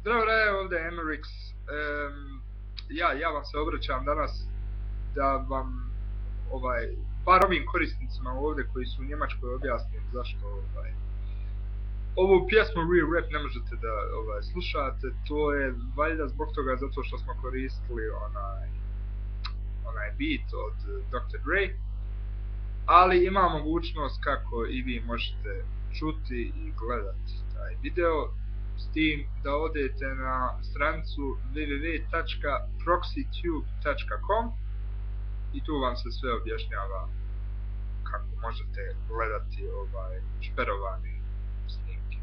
Zdravo, Raje, ovdje je Emerix. Ja vam se obraćam danas da vam bar ovim korisnicima ovdje koji su u Njemačkoj objasnim zašto ovu pjesmu Real Rap ne možete da slušate. To je valjda zbog toga zato što smo koristili onaj beat od Dr. Dre, ali ima mogućnost kako i vi možete čuti i gledati taj video, s tim da odete na stranicu www.proxytube.com i tu vam se sve objašnjava kako možete gledati šperovani snimke.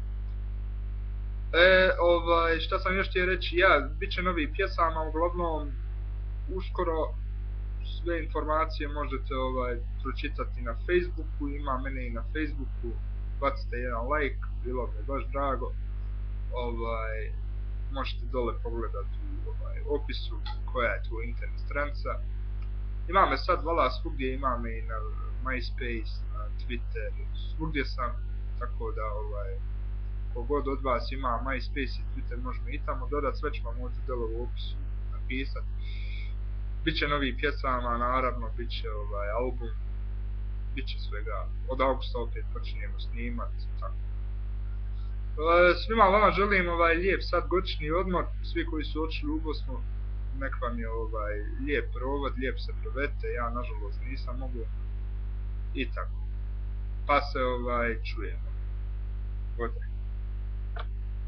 Šta sam još htio reći, bit će novih pjesama, uglavnom uskoro sve informacije možete pročitati na Facebooku, ima mene i na Facebooku, bacite jedan like, bilo bi baš drago. Možete dole pogledati u opisu koja je tu internet stranica. Ima me sad vala svugdje, ima me i na MySpace, na Twitter, svugdje sam, tako da kogod od vas ima MySpace i Twitter može me i tamo dodat, sve ću vam ovdje dole u opisu napisati. Biće novih pjesama, naravno, biće album, biće svega, od augusta opet počinjemo snimat, tako. Svima vama želim lijep sad godišnji odmor, svi koji su otišli u Bosnu, nek vam je lijep provod, lijep se provedete, ja nažalost nisam mogu, i tako. Pa se čujemo. Godaj.